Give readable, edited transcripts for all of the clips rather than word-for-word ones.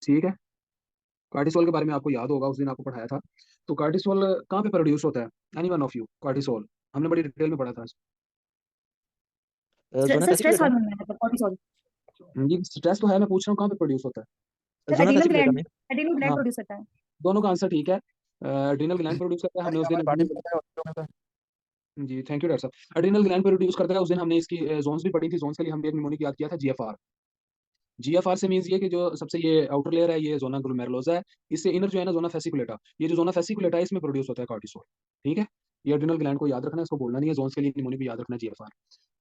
ठीक है। कार्टिसोल के बारे में आपको याद होगा, उस दिन आपको पढ़ाया था। तो कार्टिसोल कहाँ पे प्रोड्यूस होता है? Any one of you, cortisol हमने बड़ी डिटेल में पढ़ा था। जोनल सर स्ट्रेस फेसिकुलेटा में। हार्मोन है मतलब कॉर्टिसोल। ये स्ट्रेस तो है, मैं पूछ रहा हूँ कहाँ पे प्रोड्यूस होता है। Sir zonal adrenal fasciculata gland, में। एड्रीनल ग्लैंड हाँ, प्रोड्यूस करता है। दोनों का आंसर ठीक है। एड्रीनल ग्लैंड प्रोड्यूस करता है, यार हमने ये उस दिन हमारे पार्टी एड्रीनल। में होता है और जो में होता है। जी थैंक यू डॉक्टर साहब। एड्रीनल ग्लैंड प्रोड्यूस करता है, उस दिन हमने इसकी जोन्स भी पढ़ी थी। जोन्स के लिए हमने एक निमोनिक याद किया था, जीएफआर। जीएफआर से मीन्स ये कि जो सबसे ये आउटर लेयर है ये जोना ग्लोमेरुलोसा है। इससे इनर जो है ना जोना फेसिकुलेटा, ये जो जोना फेसिकुलेटा है इसमें प्रोड्यूस होता है कार्टिसोल। ठीक है। ये एड्रिनल ग्लैंड को याद रखना है, इसको बोलना नहीं है। जोन्स के लिए निमोनिक भी याद रखना है, जीएफआर।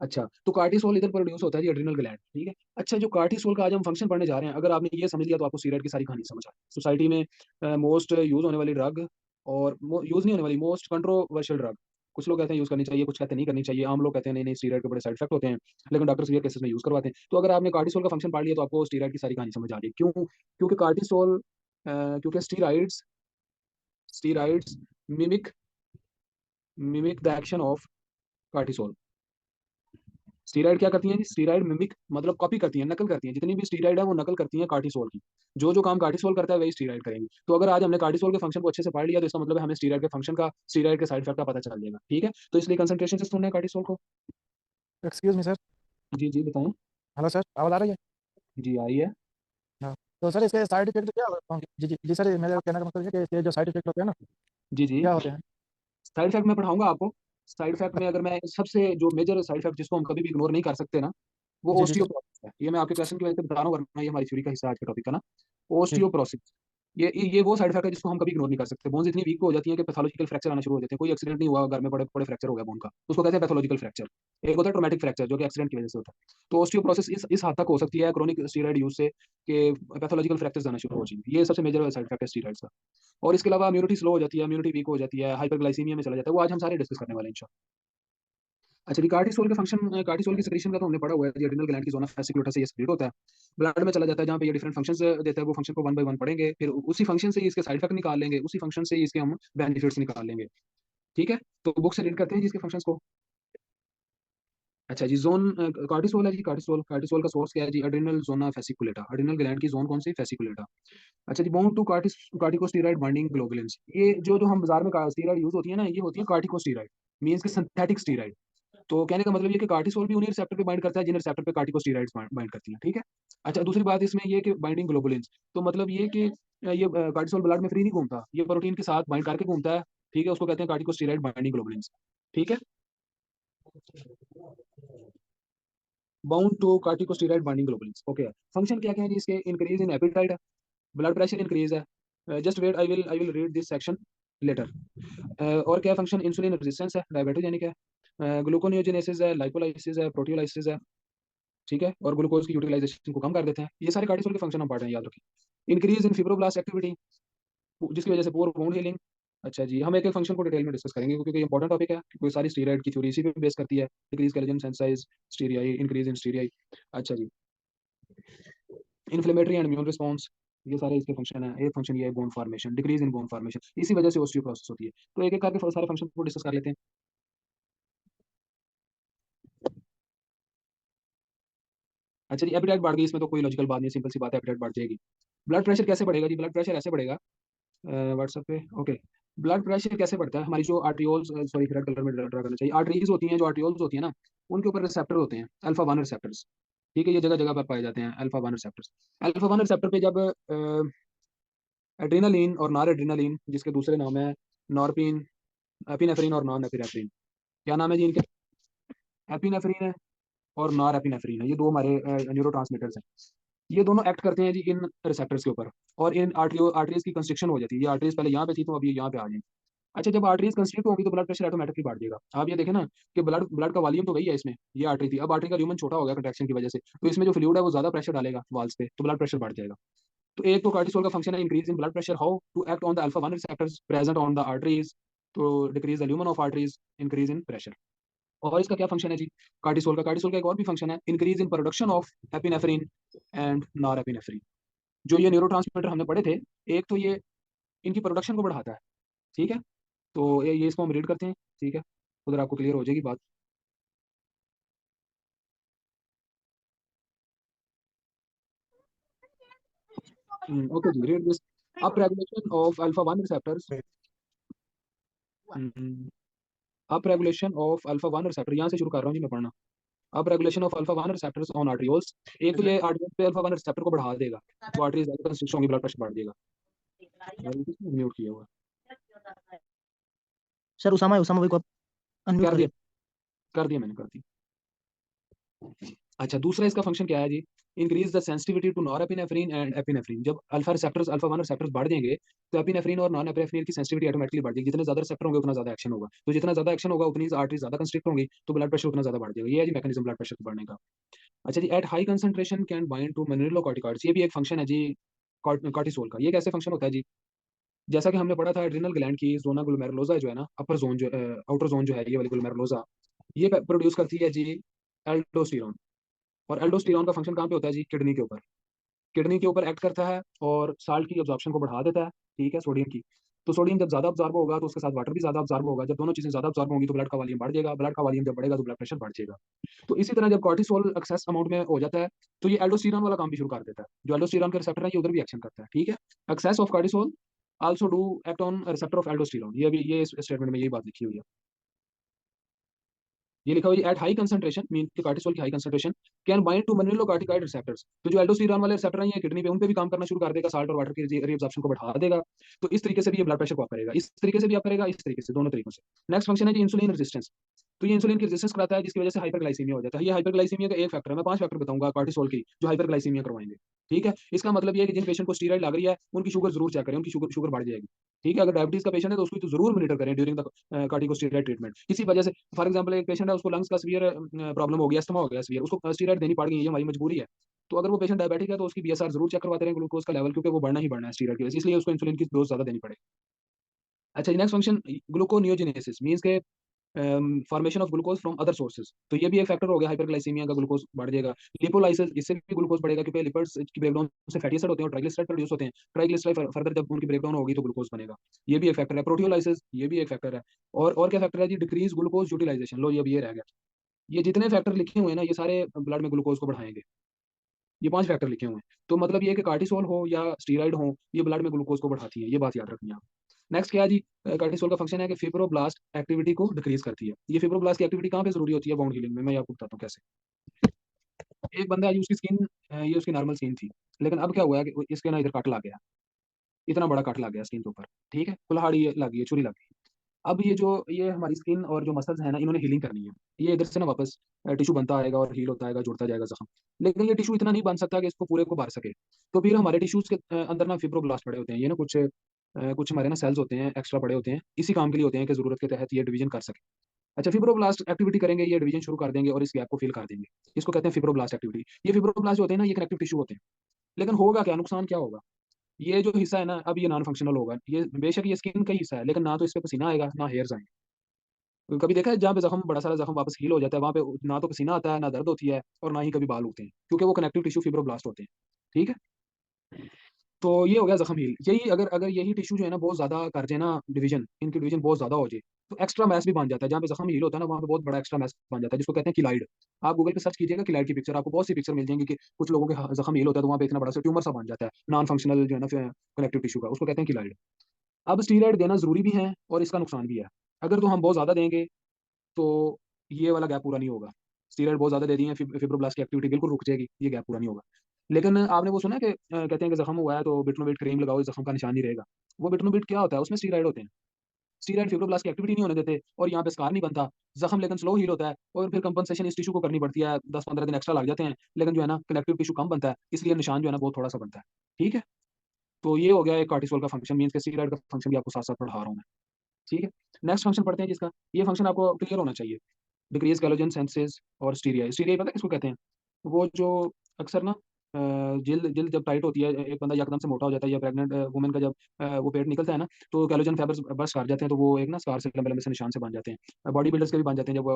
अच्छा, तो कार्टिसोल इधर प्रोड्यूस होता है जी, एड्रिनल ग्लैंड। ठीक है। अच्छा, जो कार्टिसोल का आज हम फंक्शन पढ़ने जा रहे हैं, अगर आपने ये समझ लिया तो आपको स्टीरॉयड की सारी कहानी समझ आ गई। सोसाइटी में मोस्ट यूज होने वाली ड्रग, और यूज नहीं होने वाली, मोस्ट कंट्रोवर्शियल ड्रग। कुछ लोग कहते हैं यूज करनी चाहिए, कुछ कहते हैं नहीं करनी चाहिए। आम लोग कहते हैं नहीं नहीं, स्टीरॉयड के बड़े साइड इफेक्ट होते हैं, लेकिन डॉक्टर सीवियर केसेस में यूज करवाते हैं। तो अगर आपने कार्टिसोल का फंक्शन पढ़ लिया तो आपको स्टीरॉयड की सारी कहानी समझ आ गई। क्यों? क्योंकि कार्टिसोल, क्योंकि steroids, steroids mimic mimic the action of cortisol. Steroid क्या करती हैं जी? स्टीराइड मिमिक मतलब कॉपी करती हैं, नकल करती हैं। जितनी भी स्टीराइड है वो नकल करती हैं कार्टिसोल की। जो जो काम कार्टिसोल करता है वही स्टीराइड करेंगे। तो अगर आज हमने कार्टिसोल के फंक्शन को अच्छे से पढ़ लिया तो इसका मतलब है हमें स्टीराइड के फंक्शन का, स्टीराइड के साइड इफेक्ट का पता चल जाएगा। ठीक है, तो इसलिए कंसंट्रेशन से सुनना है कार्टिसोल को। Excuse me sir. जी जी बताएं। हेलो सर, आवाज आ रही है? जी आई है। हाँ। तो सर इसके साइड इफेक्ट क्या होंगे? जी जी जी सर, मेरा कहने का मतलब है कि इसके जो साइड इफेक्ट होते हैं ना, जी जी। क्या होते हैं? साइड इफेक्ट मैं पढ़ाऊंगा आपको। साइड इफेक्ट में अगर मैं सबसे जो मेजर साइड इफेक्ट जिसको हम कभी भी इग्नोर नहीं कर सकते ना, वो जी जी सर। ओस्टियोपोरोसिस है। ये मैं आपके क्वेश्चन की वजह से बता रहा हूँ, वरना ये हमारी थ्योरी का हिस्सा है आज के टॉपिक का ना। जी ओस्टियोपोरोसिस, ये वो साइड इफेक्ट है जिसको हम कभी इग्नोर नहीं कर सकते। बोन्स इतनी वीक हो जाती है कि पैथोलॉजिकल फ्रैक्चर आना शुरू हो जाते हैं। कोई एक्सीडेंट नहीं हुआ, घर में बड़े बड़े फ्रैक्चर हो गया बोन का, उसको कहते हैं पैथोलॉजिकल फ्रैक्चर। एक होता है ट्रोमेटिक फ्रैक्चर जो कि एक्सीडेंट की वजह से होता है। तो ओस्टियोपोरोसिस इस हद तक हो सकती है क्रोनिक स्टीरॉयड यूज से कि पैथोलॉजिकल फ्रैक्चर्स आना शुरू हो जाएंगे। ये सबसे मेजर साइड इफेक्ट है स्टीरॉइड्स का। और इसके अलावा इम्यूनिटी स्लो हो जाती है, इम्यूनिटी वीक हो जाती है, हाइपरग्लाइसीमिया में चला जाता है। वो आज हम सारे डिस्कस करने वाले हैं इंशाल्लाह। अच्छा जी, कार्टिसोल के फंक्शन, कार्टिसोल की सेक्रेशन का तो हमने पढ़ा हुआ है जी। एड्रिनल ग्लैंड की जोना फेसिकुलेटा से ये सेक्रेट होता है, ब्लड में चला जाता है जहाँ पे ये डिफरेंट फंक्शंस देता है। वो फंक्शन को वन बाय वन पढ़ेंगे, फिर उसी फंक्शन से ही इसके साइड इफेक्ट निकाल लेंगे, उसी फंक्शन से ही इसके हम बेनिफिट्स निकाल लेंगे। ठीक है, तो बुक से रीड करते हैं जी इसके फंक्शंस को। अच्छा जी, जोन कार्टिसोल है जी। कार्टिसोल, कार्टिसोल का सोर्स क्या है जी? Adrenal zona fasciculata. Adrenal gland की जोन कौन सी? फेसिकुलेटा। अच्छा जी, bound to corticosteroid binding globulins. ये जो जो हम बाजार में स्टीराइड यूज होती है ना, ये होती है कार्टिकोस्टीराइड, मींस के सिंथेटिक स्टीराइड। तो कहने का मतलब ये कि कार्टिसोल भी उन्हीं रिसेप्टर पे बाइंड करता है जिन रिसेप्टर पे कार्टिकोस्टीराइड्स बाइंड करती हैं। ठीक है। अच्छा, दूसरी बात इसमें ये कि बाइंडिंग ग्लोबुलिन्स, तो मतलब ये कि ये कार्टिसोल ब्लड में फ्री नहीं घूमता, ये प्रोटीन के साथ बाइंड करके घूमता है। ठीक है, उसको कहते हैं कार्टिकोस्टीराइड बाइंडिंग ग्लोबुलिन्स। ठीक है, bound to corticosteroid binding globulins. Okay, function क्या क्या है जी इसके? Increase in appetite, blood pressure increase है। Just wait, I will read this section later. और क्या फंक्शन? इंसुलिन रेजिस्टेंस है, डायबिटोजेनिक है, ग्लूकोनियोजेनेसिस है, लाइपोलाइसिस है, प्रोटियोलाइसिस है। ठीक है, और ग्लूकोज की यूटिलाइजेशन को कम कर देते हैं। ये सारे कार्टिसोल के फंक्शन हम पढ़ रहे हैं, याद रखिए। इंक्रीज इन फिब्रोब्लास्ट एक्टिविटी, जिसकी वजह से पुअर वुंड हीलिंग। अच्छा जी, हम एक एक फंक्शन को डिटेल में डिस्कस करेंगे क्योंकि ये इंपॉर्टेंट टॉपिक है। कोई सारी स्टीरॉयड की थ्योरी इसी पे बेस करती है। Decrease collagen synthesis striae, increase in striae. अच्छा जी, इन्फ्लेमेटरी एंड इम्यून रिस्पॉन्स, ये सारे इसके फंक्शन है। एक फंक्शन ये है bone formation, decrease in bone formation, इसी वजह से ओस्टियोप्रोसिस होती है। तो एक एक करके सारे फंक्शन को डिस्कस कर लेते हैं। अच्छा जी, एपिटाइट बढ़ गई, इसमें तो कोई लॉजिकल बात नहीं, सिंपल सी बात है, एपिटाइट बढ़ जाएगी। ब्लड प्रेशर कैसे बढ़ेगा जी? ब्लड प्रेशर ऐसे बढ़ेगा, व्हाट्सएप पे। ओके, ब्लड प्रेशर कैसे बढ़ता है? हमारी जो आर्टियोल्स, सॉरी रेड कलर में ड्रा करना चाहिए, आर्टरीज होती हैं, जो आर्टियोल्स होती है ना, उनके ऊपर रिसेप्टर होते हैं, अल्फा वन रिसेप्टर्स। ठीक है, ये जगह जगह पर पाए जाते हैं alpha one receptors. Alpha one receptor पे जब एड्रेनालिन और नॉर एड्रेनालिन, जिसके दूसरे नाम है नॉरपिन, एपिनेफ्रिन और नॉन एपिनेफ्रिन, क्या नाम है जी इनके? एपिनेफ्रिन है और नॉर एपिनेफ्रिन है, ये दो हमारे न्यूरो, ये दोनों एक्ट करते हैं जी इन रिसेप्टर्स के ऊपर। और इन आर्टरीज की कंस्ट्रक्शन हो जाती है। ये आर्टरीज पहले यहाँ पे थी तो अभी यहाँ पे आ जाएंगी। अच्छा, जब आर्टरीज कंस्ट्रिक्ट होगी तो ब्लड प्रेशर ऑटोमेटिकली बढ़ जाएगा। आप ये देखें ना कि ब्लड ब्लड का वॉल्यूम तो वही है, इसमें ये आर्टरी थी, अब आर्टरी का ल्यूमन छोटा हो गया कंट्रैक्शन की वजह से, तो इसमें जो फ्लूइड है वो ज्यादा प्रेशर डालेगा वाल्स पे, तो ब्लड प्रेशर बढ़ जाएगा। तो एक तो कार्टिसोल का फंक्शन है increase in blood pressure, how to act on the alpha one receptors present on the arteries, तो decrease the lumen of arteries, increase in pressure. और इसका क्या फंक्शन है जी कार्टिसोल का एक और भी फंक्शन है, increase in production of epinephrine and nor epinephrine. जो ये न्यूरोट्रांसमीटर हमने पढ़े थे, एक तो ये इनकी प्रोडक्शन को बढ़ाता है। ठीक है, तो ये इसको हम रीड करते हैं। ठीक है, उधर आपको क्लियर हो जाएगी बात। ओके जी, read this. Up regulation of alpha 1 receptors, up regulation of alpha 1 receptor, यहाँ से शुरू कर रहा हूँ जी मैं पढ़ना। अब regulation of alpha 1 receptors on arterioles, एक तो ये आर्टरियोल पे अल्फा 1 रिसेप्टर को बढ़ा देगा, तो आर्टरीज ज्यादा कंस्ट्रिक्ट होंगी, ब्लड प्रेशर बढ़ जाएगा। म्यूट किया हुआ सर उसामा है, उसामा भाई को आप अनम्यूट कर करें। दिया, कर दिया मैंने, कर दिया। अच्छा, दूसरा इसका फंक्शन क्या है जी? Increase the sensitivity to norepinephrine and epinephrine. जब अल्फा 1 रिसेप्टर्स बढ़ जाएंगे तो एपिनेफ्रिन और नॉन एपिनेफ्रिन की सेंसिटिविटी ऑटोमेटिकली बढ़ जाएगी। जितने ज्यादा रिसेप्टर होंगे उतना ज्यादा एक्शन होगा, तो जितना ज्यादा एक्शन होगा उतनी आर्टरी ज्यादा कंस्ट्रिक्ट होंगी, तो ब्लड प्रेशर उतना ज्यादा बढ़ जाएगा। ये है जी मैकेनिज्म ब्लड प्रेशर बढ़ने का। अच्छा जी, at high concentration can bind to mineralocorticoids, ये भी एक फंक्शन है जी कॉर्टिसोल का। ये कैसे फंक्शन होता है जी? जैसा कि हमने पढ़ा था एड्रिनल ग्लैंड की जोना ग्लोमेरुलोसा जो है ना, अपर जोन जो आउटर जोन जो है, ये वाली ग्लोमेरुलोसा, ये प्रोड्यूस करती है जी एल्डोस्टेरॉन। और एल्डोस्टेरॉन का फंक्शन कहाँ पे होता है जी? किडनी के ऊपर। किडनी के ऊपर एक्ट करता है और साल्ट की अब्जॉर्प्शन को बढ़ा देता है, ठीक है, सोडियम की। तो सोडियम जब ज्यादा अब्जॉर्ब होगा तो उसके साथ वाटर भी ज्यादा अब्जॉर्ब होगा। जब दोनों चीजें ज्यादा अब्जॉर्ब होंगी तो ब्लड का वॉल्यूम बढ़ जाएगा, ब्लड का वॉल्यूम जब बढ़ेगा तो ब्लड प्रेशर बढ़ जाएगा। तो इसी तरह जब कॉर्टिसोल एक्सेस अमाउंट में हो जाता है तो ये एल्डोस्टेरॉन वाला काम भी शुरू कर देता है। जो एल्डोस्टेरॉन के रिसेप्टर है ये उधर भी एक्शन करता है, ठीक है। Excess of cortisol also do act on receptor of aldosterone, ये भी ये इस स्टेटमेंट में यही बात लिखी हुई है। ये लिखा हुआ है एट हाई कंसंट्रेशन मीन कि कार्टिसोल की high concentration can bind to mineralocorticoid receptors. तो जो एल्डोस्टेरॉन वाले रिसेप्टर हैं ये किडनी पे, उन पे भी काम करना शुरू कर देगा, साल्ट और वाटर की रीअब्जॉर्प्शन को बढ़ा देगा। तो इस तरीके से भी ये ब्लड प्रेशर को अप करेगा, इस तरीके से भी अप करेगा, इस तरीके से, दोनों तरीकों से। नेक्स्ट फंक्शन है जी इंसुलिन रेजिस्टेंस। तो ये इंसुलिन की रेजिस्टेंस कराता है जिसकी वजह से हाइपरग्लाइसीमिया हो जाता है। ये हाइपरग्लाइसीमिया का एक फैक्टर है, मैं 5 फैक्टर बताऊंगा कार्टिसोल की जो हाइपरग्लाइसीमिया करवाएंगे, ठीक है। इसका मतलब ये है कि जिन पेशेंट को स्टीरॉइड लग रही है उनकी शुगर जरूर चेक करें, उनकी शुगर शुगर बढ़ जाएगी, ठीक है। अगर डायबिटीज का पेशेंट है तो उसको तो जरूर मॉनिटर करें ड्यूरिंग द कार्टिकोस्टीरॉइड ट्रीटमेंट। किसी वजह से, फॉर एग्जाम्पल एक पेशेंट है उसको लंग्स का सीवियर प्रॉब्लम हो गया, अस्थमा हो गया सीवियर, उसको स्टीरॉइड देनी पड़ गई, ये हमारी मजबूरी है। तो अगर वो पेशेंट डायबिटिक है तो उसकी बीएसआर जरूर चेक करवाते रहे, ग्लूकोज का लेवल, क्योंकि वो बढ़ना ही बढ़ना है स्टीरॉइड की वजह से, इसलिए उसको इंसुलिन की डोज ज्यादा देनी पड़ेगी। अच्छा, नेक्स्ट फंक्शन ग्लूकोनियोजेनेसिस मींस के formation of glucose from other sources. तो ये भी एक फैक्टर हो गया हाइपरग्लाइसीमिया का, ग्लूकोज बढ़ जाएगा। लिपोलाइसिस, इससे भी ग्लूकोज बढ़ेगा क्योंकि लिपिड्स की ब्रेकडाउन से फैटी एसिड होते हैं और ट्राइग्लिसराइड प्रोड्यूस होते हैं। ट्राइग्लिसराइड फर्दर जब उनकी ब्रेकडाउन होगी तो ग्लूकोज बनेगा, ये भी एक फैक्टर है। प्रोटियोलाइसिस, ये भी एक फैक्टर है। और क्या फैक्टर है जी? Decrease glucose utilization. लो, ये अब ये रह गया। ये जितने फैक्टर लिखे हुए हैं ना ये सारे ब्लड में ग्लूकोज को बढ़ाएंगे। ये 5 फैक्टर लिखे हुए हैं, तो मतलब ये है कि कार्टिसोल हो या स्टीराइड हो, ये ब्लड में ग्लूकोज को बढ़ाती है, ये बात याद रखनी है आप। नेक्स्ट क्या है जी? कार्टिसोल का फंक्शन है कि फिब्रोब्लास्ट एक्टिविटी को डिक्रीज करती है। ये फिब्रोब्लास्ट की एक्टिविटी कहाँ पे जरूरी होती है? बाउंड हीलिंग में। मैं आपको बताता हूँ कैसे। एक बंदा है जी, उसकी स्किन, ये उसकी नॉर्मल स्किन थी, लेकिन अब क्या हुआ है कि इसके ना इधर कट लग गया, इतना बड़ा कट लग गया स्किन के ऊपर, ठीक है, कुल्हाड़ी लग गई है, छुरी लग गई। अब ये हमारी स्किन और जो मसल्स है ना, इन्होंने हीलिंग करनी है। ये इधर से ना वापस टिश्यू बनता आएगा और हील होता आएगा, जुड़ता जाएगा जख्म। लेकिन ये टिश्यू इतना नहीं बन सकता कि इसको पूरे को भर सके। तो फिर हमारे टिश्यूज के अंदर ना फिब्रोब्लास्ट पड़े होते हैं, ये ना कुछ हमारे ना सेल्स होते हैं, एक्स्ट्रा पड़े होते हैं, इसी काम के लिए होते हैं कि जरूरत के तहत ये डिवीजन कर सके। अच्छा, फिब्रोब्लास्ट एक्टिविटी करेंगे, ये डिवीजन शुरू कर देंगे और इस गैप को फिल कर देंगे। इसको कहते हैं फिब्रोब्लास्ट एक्टिविटी। ये फिब्रोब्लास्ट जो होते हैं ना, ये कनेक्टिव टिश्यू होते हैं। लेकिन होगा क्या, नुकसान क्या होगा? ये जो हिस्सा है ना, अब ये नॉन फंक्शनल होगा। ये बेशक ये स्किन का ही हिस्सा है, लेकिन ना तो इस पे पसीना आएगा ना हेयर्स आएंगे। कभी देखा है जहाँ पे जख्म, बड़ा सारा जख्म वापस हील हो जाता है, वहां पे ना तो पसीना आता है ना दर्द होती है और ना ही कभी बाल उगते हैं, क्योंकि वो कनेक्टिव टिश्यू फिब्रोब्लास्ट होते हैं, ठीक है। तो ये हो गया जख्म हील। यही अगर अगर यही टिश्यू जो है ना बहुत ज्यादा कर जाए ना, डिवीजन, इनकी डिवीजन बहुत ज्यादा हो जाए, तो एक्स्ट्रा मैस भी बन जाता है। जहाँ पे जख्म हील होता है ना वहाँ पे बहुत बड़ा एक्स्ट्रा मैस बन जाता है, जिसको कहते हैं किलाइड। आप गूगल पे सर्च कीजिएगा किलाइड की पिक्चर, आपको बहुत सी पिक्चर मिल जाएंगी कि कुछ लोगों के जख्म हील होता है तो वहाँ पे इतना बड़ा सा ट्यूमर सा बन जाता है, नॉन फंक्शनल जो है ना कनेक्टिव टिश्यू का, उसको कहते हैं किलाइड। अब स्टीरॉइड देना जरूरी भी है और इसका नुकसान भी है। अगर तो हम बहुत ज्यादा देंगे तो ये वाला गैप पूरा नहीं होगा। स्टीरॉइड बहुत ज्यादा दे दिए, फिब्रोब्लास्ट की एक्टिविटी बिल्कुल रुक जाएगी, ये गैप पूरा नहीं होगा। लेकिन आपने वो सुना है कि कहते हैं कि जख्म हुआ है तो बिटनोविट क्रीम लगाओ, इस जख्म का निशान नहीं रहेगा। वो बिटनोविट क्या होता है? उसमें स्टीरॉइड होते हैं। स्टीरॉइड फिब्रोब्लास्ट की एक्टिविटी नहीं होने देते और यहाँ पे स्कार नहीं बनता, जख्म लेकिन स्लो हील होता है, और फिर कंपनसेशन इस टिश्यू को करनी पड़ती है, 10-15 दिन एक्स्ट्रा लग जाते हैं, लेकिन जो है ना कनेक्टिव टिश्यू कम बनता है, इसलिए निशान जो है ना बहुत थोड़ा सा बनता है, ठीक है। तो ये हो गया एक कार्टिसोल का फंक्शन, मीन के स्टीरॉइड का फंक्शन भी आपको साथ साथ पढ़ा रहा हूँ मैं, ठीक है। नेक्स्ट फंक्शन पढ़ते हैं जिसका, ये फंक्शन आपको क्लियर होना चाहिए। डिक्रीज कैलोजन सेंसेस और स्टीरिया। स्टीरिया पता है किसको कहते हैं? वो जो अक्सर ना जिल्द जिल्द जब टाइट होती है, एक बंदा एकदम से मोटा हो जाता है, या प्रेग्नेंट वुमेन का जब वो पेट निकलता है ना, तो कैलोजन फाइबर्स बर्स्ट कर जाते हैं, तो वो एक ना स्कार से लंबे लंबे से निशान से बन जाते हैं। बॉडी बिल्डर्स के भी बन जाते हैं जब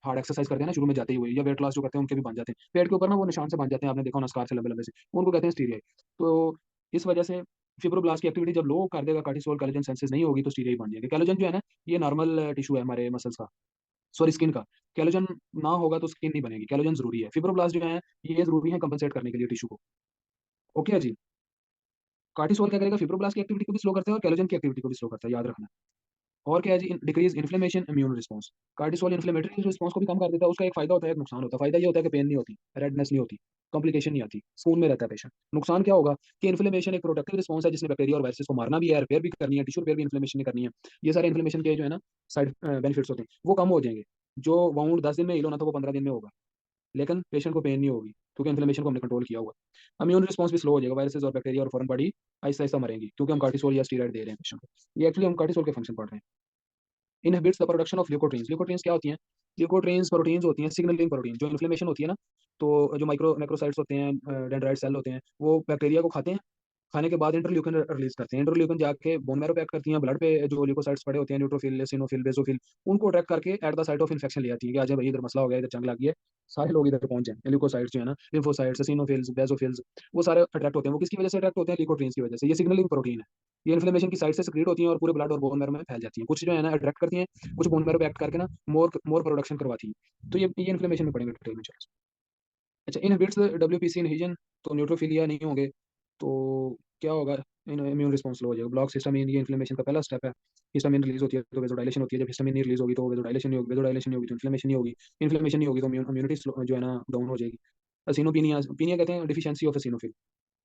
हार्ड एक्सरसाइज करते हैं ना शुरू में जाते ही हुए, या वेट लॉस जो करते हैं उनके भी बन जाते हैं, पेट के ऊपर ना वो निशान से बन जाते हैं, आपने देखा होना स्कार से लंबे लंबे से, उनको कहते हैं स्टीरिया। तो इस वजह से फिब्रोब्लास्ट की एक्टिविटी जब लो कर देगा कार्टिसोल, कैलोजन सेंसेस नहीं होगी, तो स्टीरिया ही बन जाएंगे। कैलोजन जो है ना, ये नॉर्मल टिश्यू है हमारे मसल्स का, सॉरी स्किन का। कैलोजन ना होगा तो स्किन नहीं बनेगी, कैलोजन जरूरी है। फिब्रोब्लास्ट जो है ये जरूरी है कंपनसेट करने के लिए टिश्यू को, ओके है जी। कार्टिसोल क्या करेगा, फिब्रोब्लास्ट की एक्टिविटी को भी स्लो करता है और कैलोजन की एक्टिविटी को भी स्लो करता है, याद रखना। और क्या है जी, decrease inflammation immune response. Cortisol inflammatory response को भी कम कर देता है। उसका एक फायदा होता है, एक नुकसान होता है। फायदा ये होता है कि पेन नहीं होती, रेडनेस नहीं होती, कॉम्प्लिकेशन नहीं आती, सुकून में रहता है पेशेंट। नुकसान क्या होगा कि इन्फ्लेमेशन एक प्रोडक्टिव रिस्पांस है, जिसने बैक्टीरिया और वायरसेस को मारना भी है, रिपेयर भी करनी है, टिश्यू रिपेयर भी इन्फ्लेमेशन ने करनी है। ये सारे इन्फ्लेमेशन के जो है ना साइड बेनिफिट्स होते हैं, वो कम हो जाएंगे। जो वाउंड 10 दिन में हील होना था वो 15 दिन में होगा, लेकिन पेशेंट को पेन नहीं होगी, क्योंकि इन्फ्लेमेशन को हमने कंट्रोल किया हुआ है। इम्यून रिस्पांस भी स्लो हो जाएगा, वायरसेस और बैक्टीरिया और फॉरेन बॉडी आहिस्ता आहिस्ता मरेंगी, क्योंकि हम कार्टिसोल या स्टीरॉइड दे रहे हैं पेशेंट को। ये एक्चुअली हम कार्टिसोल के फंक्शन पढ़ रहे हैं। Inhibits the production of leukotrienes. Leukotrienes क्या होती हैं? ल्यूकोट्रीन्स प्रोटीन्स होती हैं, सिग्नलिंग प्रोटीन। जो इन्फ्लेमेशन होती है ना, तो जो मैक्रोसाइट्स होते हैं, डेंड्राइट सेल होते हैं, वो बैक्टीरिया को खाते हैं। खाने के बाद इंटरल्यूकिन रिलीज करते हैं। इंटरल्यूकिन जाके बोन मैरो पे एक्ट करती हैं, ब्लड पे जो ल्यूकोसाइट्स पड़े होते हैं, न्यूट्रोफिल, एसिनोफिल, बेसोफिल, उनको अट्रैक्ट करके at the site of infection ले आती है कि आज भाई इधर मसला हो गया, इधर जंग लग गई है, सारे लोग इधर पहुंच जाए। ल्यूकोसाइट्स जो है ना, लिम्फोसाइट्स, एसिनोफिल्स, बेसोफिल्स, वो सारे अट्रैक्ट होते हैं। वो किसकी वजह से अट्रैक्ट होते हैं? ल्यूकोट्रीन्स की वजह से। ये सिग्नलिंग प्रोटीन है। ये इन्फ्लेमेशन की साइड से सिक्रीट होती हैं और पूरे ब्लड और बोन मैरो में फैल जाती हैं। कुछ जो है ना अट्रैक्ट करती हैं, कुछ बोन मैरो पे एक्ट करके ना मोर मोर प्रोडक्शन करवाती हैं। तो ये इन्फ्लेमेशन में पड़ेंगे डिटेल में, चलो। अच्छा, इनहिबिट्स डब्ल्यूपीसी इनहिजन। तो न्यूट्रोफिलिया नहीं होंगे तो क्या होगा? इम्यून रिस्पॉन्स लो हो जाएगा। ब्लॉक हिस्टामिन, ये इन्फ्लेमेशन का पहला स्टेप है। हिस्टामिन रिलीज होती है तो वेजोडाइलेशन होती है। जब हिस्टामिन नहीं रिलीज होगी तो वेजोडाइलेशन नहीं होगी, वेजोडाइलेशन नहीं होगी तो इन्फ्लेमेशन नहीं होगी, इन्फ्लेमेशन नहीं होगी तो इम्यूनिटी जो है ना डाउन हो जाएगी। असिनोपिनिया, पीनिया कहते हैं डिफिशियंसी ऑफ असिनोफिल।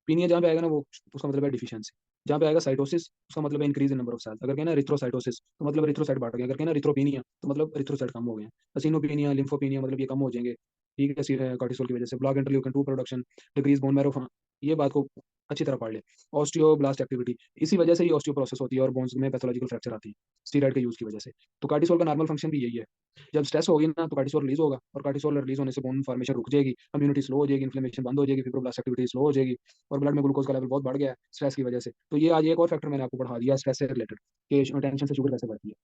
पीनिया जहाँ पे आएगा ना, वो उसका मतलब है डिफिशियंसी। जहाँ पे आएगा साइटोसिस, उसका मतलब है increase in number of cells. अगर कहना रिथ्रोसाइटोसिस तो मतलब रिथ्रोसाइट बढ़ गया। अगर कहना रिथ्रोपीनिया तो मतलब रिथ्रोसाइट कम हो गए हैं। असिनोपिनिया, लिम्फोपीनिया मतलब ये कम हो जाएंगे, ठीक है, कार्टिसोल की वजह से। Block interleukin 2 production, decrease bone marrow. ये बात को अच्छी तरह पढ़ ले। ऑस्टियोब्लास्ट एक्टिविटी, इसी वजह से ही ऑस्टियोप्रोसेस होती है और बोन्स में पैथोलॉजिकल फ्रैक्चर आती है, स्टीरॉइड के यूज की वजह से। तो कार्टिसोल का नॉर्मल फंक्शन भी यही है। जब स्ट्रेस होगी ना तो कार्टिसोल रिलीज होगा, और कार्टिसोल रिलीज होने से बोन फॉर्मेशन रुक जाएगी, इम्यूनिटी स्लो हो जाएगी, इन्फ्लेमेशन बंद हो जाएगी, फिब्रोब्लास्ट एक्टिविटी स्लो हो जाएगी, और ब्लड में ग्लूकोज का लेवल बहुत बढ़ गया है स्ट्रेस की वजह से। तो ये आज एक और फैक्टर मैंने आपको बढ़ा दिया स्ट्रेस से रिलेटेड, कि टेंशन से शुगर कैसे बढ़ती है।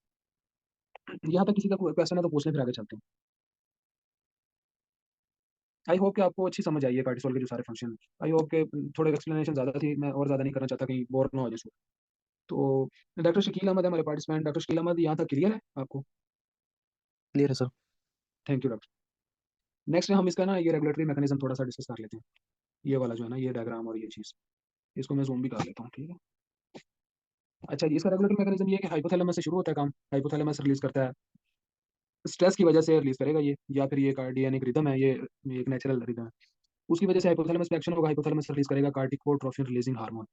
यहाँ तक किसी का कोई क्वेश्चन है तो पूछने, फिर आगे चलते हैं। आई होप कि आपको अच्छी समझ आई है कार्टिसोल के जो सारे फंक्शन। आई होप के थोड़े एक्सप्लेनेशन ज़्यादा थी, मैं और ज़्यादा नहीं करना चाहता, कहीं बोर ना हो जाए। तो डॉक्टर शकील अहमद है हमारे पार्टिसिपेंट। डॉक्टर शकील अहमद, यहाँ तक क्लियर है आपको? क्लियर है sir. Thank you doctor. Next हम इसका ना ये रेगुलेटरी मैकेनिज्म थोड़ा सा डिस्कस कर लेते हैं। ये वाला जो है ना, ये डायग्राम और ये चीज़, इसको मैं जूम भी कर लेता हूँ, ठीक है। अच्छा जी, इसका रेगुलेटरी मैकेनिज्म ये है कि हाइपोथैलेमस से शुरू होता है काम। हाइपोथैलेमस रिलीज करता है, स्ट्रेस की वजह से रिलीज करेगा ये, या फिर ये कार्डियनिक रिदम है, ये एक नेचुरल रिदम है। उसकी वजह से हाइपोथैलेमस पे एक्शन होगा, हाइपोथैलेमस रिलीज करेगा कार्टिकोट्रोफिन रिलीजिंग हार्मोन।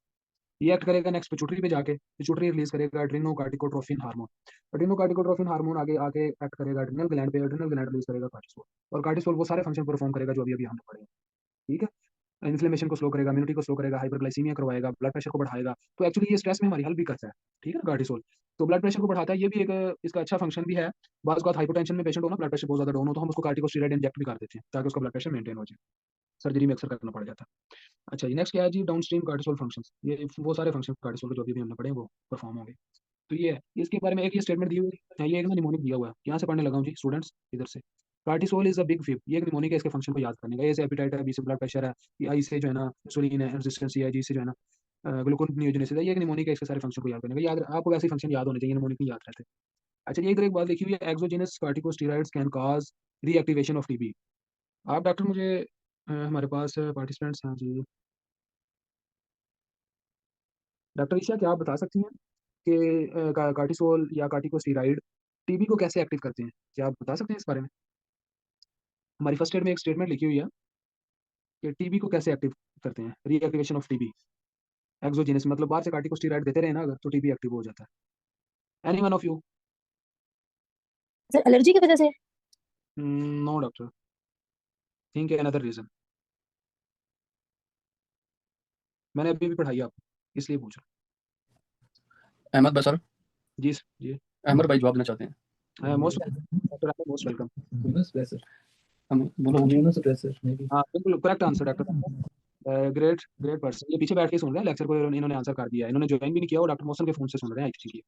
ये एक्ट करेगा नेक्स्ट पिट्यूटरी पे जाके, पिट्यूटरी रिलीज करेगा एड्रीनो कार्टिकोट्रोफिन हार्मोन। एड्रीनो कार्टिकोट्रोफिन हार्मोन आगे आके एक्ट करेगा एड्रिनल ग्लैंड पे, एड्रिनल ग्लैंड रिलीज करेगा कार्टिसोल। और कार्टिसोल वो सारे फंक्शन परफॉर्म करेगा जो अभी अभी हमने पढ़े हैं, ठीक है। इन्फ्लेमेशन को स्लो करेगा, इम्यूनिटी को स्लो करेगा, हाइपरग्लाइसीमिया करवाएगा, ब्लड प्रेशर को बढ़ाएगा। तो एक्चुअली ये स्ट्रेस में हमारी हेल्प भी करता है, ठीक है ना, कार्टिसोल। तो ब्लड प्रेशर को बढ़ाता है, ये भी एक इसका अच्छा फंक्शन भी है। बात हाइपोटेंशन में पेशेंट हो ना, ब्लड प्रेशर बहुत ज्यादा डाउन हो, तो हम उसको कार्टिकोस्टेरॉइड इंजेक्ट भी कर देते हैं ताकि उसका ब्लड प्रेशर मेंटेन हो जाए। सर्जरी में अक्सर करना पड़ जाता है। अच्छा जी, नेक्स्ट क्या है जी, डाउनस्ट्रीम कार्टिसोल फंक्शंस। ये वो सारे फंक्शन कार्टिसोल के जो अभी हमने पढ़े हैं वो परफॉर्म होंगे। तो ये है, इसके बारे में एक ये स्टेटमेंट दी हुई है, ये एक ना निमोनिक दिया हुआ है। यहाँ से पढ़ने लगा हूँ जी स्टूडेंट्स, इधर से। Cortisol is a big fib, ये एक निमोनिक है, इसके फंक्शन को याद करने का। ए से एपिटाइट है, बी से ब्लड प्रेशर है, आई से जो है ना इंसुलिन है, रेजिस्टेंस है, जी से जो है ना ग्लूकोन नियोजनेसिस है। ये एक निमोनिक है, इसके सारे फंक्शन को याद करने का। याद आपको वैसे फंक्शन याद होने चाहिए, निमोनिक नहीं याद रहते। अच्छा, ये इधर एक बात लिखी हुई है, exogenous corticosteroids can cause reactivation of TB. आप डॉक्टर मुझे हमारे पास पार्टिसिपेंट्स हैं जी। डॉक्टर ईशा, क्या आप बता सकती हैं कि कार्टिसोल या कार्टिकोस्टेरॉइड टीबी को कैसे एक्टिव करते हैं? क्या आप बता सकते हैं इस बारे में? हमारी फर्स्ट एड में एक स्टेटमेंट लिखी हुई है कि टीबी को कैसे एक्टिव करते हैं, रीएक्टिवेशन ऑफ टीबी। एक्सोजेनिस मतलब बाहर से कार्टिकोस्टेरॉइड देते रहे ना अगर, तो टीबी एक्टिव हो जाता है। Any one of you? Sir allergy की वजह से। No doctor, think another reason. मैंने अभी भी पढ़ाई आपको, इसलिए पूछ रहा अहमद भाई सर, हूँ। जी जी, अहमद भाई जवाब देना चाहते हैं। Most doctor, most welcome. हम बोलो। हाँ बिल्कुल correct answer doctor. Great great person. ये पीछे बैठ के सुन रहे हैं लेक्चर को, इन्होंने आंसर कर दिया है। इन्होंने ज्वाइन भी नहीं किया, और डॉक्टर मोहसन के फोन से सुन रहे हैं actually.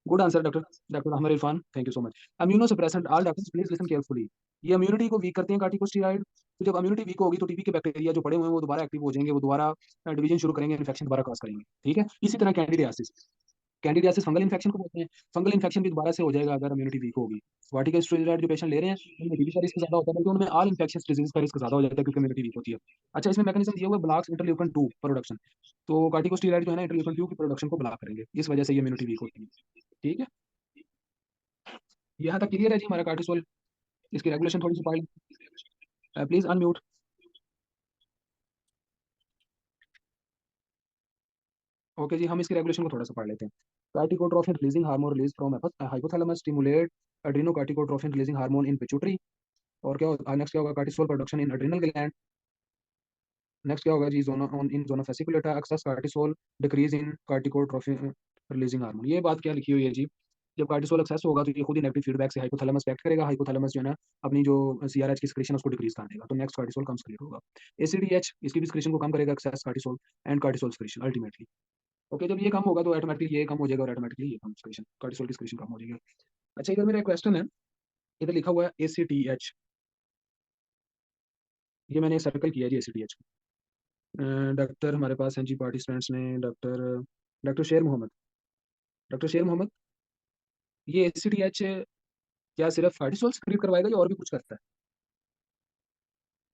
Good answer doctor. Doctor Ahmed Irfan, thank you so much. Immunosuppressant, all doctors please listen carefully. ये इम्यूनिटी को वीक करते हैं कार्टिकोस्टेरॉइड। तो जब इम्यूनिटी वीक होगी तो टीबी के बैक्टीरिया जो पड़े हुए हैं वो दोबारा एक्टिव हो जाएंगे, वो दोबारा डिवीजन शुरू करेंगे, इन्फेक्शन दोबारा कॉज करेंगे, ठीक है। इसी तरह कैंडिडियासिस, कैंडिडियासिस फंगल इन्फेक्शन को बोलते हैं। फंगल इन्फेक्शन भी दोबारा से हो जाएगा अगर इम्यूनिटी वीक होगी। कॉर्टिकोस्टेरॉइड जो पेशेंट ले रहे हैं उनमें टीबी का रिस्क ज्यादा होता है, बल्कि उनमें ऑल इन्फेक्शियस डिजीज का रिस्क ज्यादा हो जाता है क्योंकि इम्यूनिटी वीक होती है। अच्छा, इसमें मैकेनिज्म दिया हुआ है, ब्लॉक्स इंटरल्यूकन 2 प्रोडक्शन। तो कॉर्टिकोस्टेरॉइड जो है ना इंटरल्यूकन 2 की प्रोडक्शन को ब्लॉक करेंगे, इस वजह से ये इम्यूनिटी वीक होती है। ठीक है, यहाँ तक क्लियर है जी हमारा कार्टिसोल। इसकी रेगुलेशन थोड़ी सी पढ़ लें, प्लीज अनम्यूट। ओके जी, हम इसकी रेगुलेशन को थोड़ा सा पढ़ लेते हैं। Corticotrophin releasing hormone release from hypothalamus stimulate adrenocorticotrophin releasing hormone in pituitary. और क्या नेक्स्ट क्या होगा, cortisol production in adrenal gland. Next क्या होगा जी, zone on in zone of fasciculata excess cortisol decrease in corticotrophin releasing hormone. ये बात क्या लिखी हुई है जी, जब कार्टिसोल एक्सेस होगा तो ये खुद ही नेगेटिव फीडबैक से हाइपोथैलेमस एक्ट करेगा। हाइपोथैलेमस जो है ना अपनी जो सीआरएच की सिक्रीशन उसको डिक्रीज कर देगा, तो नेक्स्ट कार्टिसोल कम क्रिएट होगा। एसीडीएच इसकी भी सिक्रीशन को कम करेगा, excess cortisol and cortisol secretion ultimately. Okay, जब ये कम होगा तो ऑटोमेटिकली ये कम हो जाएगा और ऑटोमेटिकली ये कम सिक्रीशन कार्टिसोल की सिक्रीशन कम हो जाएगी। अच्छा, इधर मेरा क्वेश्चन है, इधर लिखा हुआ है एसीटीएच, ये मैंने सर्कल किया है जी एसीटीएच। डॉक्टर हमारे पास हैं जी पार्टिसिपेंट्स में, डॉक्टर डॉक्टर शेर मोहम्मद। डॉक्टर शेर मोहम्मद, ये एसीटीएच क्या सिर्फ कार्टिसोल सिक्रीट करवाएगा या और भी कुछ करता है?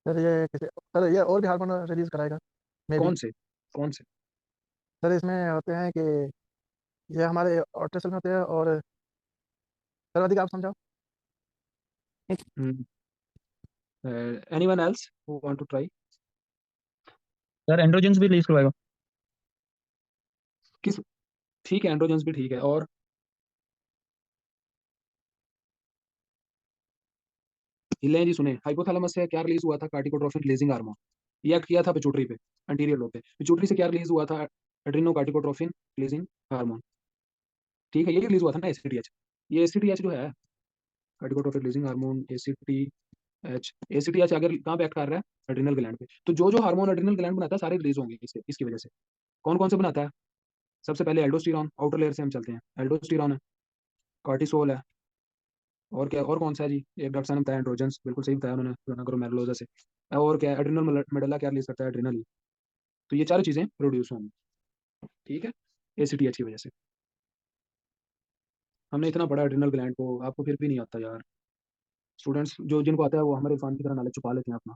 सर ये और भी हार्मोन रिलीज कराएगा मे बी। कौन से कौन से? सर इसमें होते हैं कि ये हमारे ऑर्टेसल में होते हैं। और सर अधिक आप समझाओ। Anyone else who want to try? Sir androgens भी रिलीज करवाएगा। किस? ठीक है, एंड्रोजेंस भी ठीक है। और ले जी सुने, हाइपोथैलेमस से क्या रिलीज हुआ था, कार्टिकोट्रोफिन रिलीजिंग हार्मोन। ये एक्ट किया था पिट्यूटरी पे, एंटीरियर लोब पे। पिट्यूटरी से क्या रिलीज हुआ था, एड्रीनो कार्टिकोट्रोफिन रिलीजिंग हार्मोन। ठीक है, यही रिलीज हुआ था ना एसीटीएच। ये एसीटीएच जो है कार्टिकोट्रोफिन रिलीजिंग हार्मोन एसीटीएच अगर कहाँ पे एक्ट कर रहा है, एड्रिनल ग्लैंड पे। तो जो जो हार्मोन एड्रिनल ग्लैंड बनाता है सारे रिलीज होंगे इसकी वजह से। कौन कौन से बनाता है? सबसे पहले एल्डोस्टेरॉन, आउटर लेयर से हम चलते हैं। एल्डोस्टेरॉन है, कार्टिसोल है, और क्या, और कौन सा है जी? एक डॉक्टर साहब ने बताया एंड्रोजन्स, बिल्कुल सही बताया उन्होंने, ग्लोमेरुलोसा से। और क्या, एड्रिनल मेडुला क्या रिलीज करता है, एड्रिनल। तो ये चारों चीजें प्रोड्यूस होंगी, ठीक है, एसीटीएच की वजह से। हमने इतना पढ़ा एड्रिनल ग्लैंड को, आपको फिर भी नहीं आता यार। स्टूडेंट्स जो जिनको आता है वो हमारे इरफान की तरह नॉलेज छुपा लेते हैं अपना।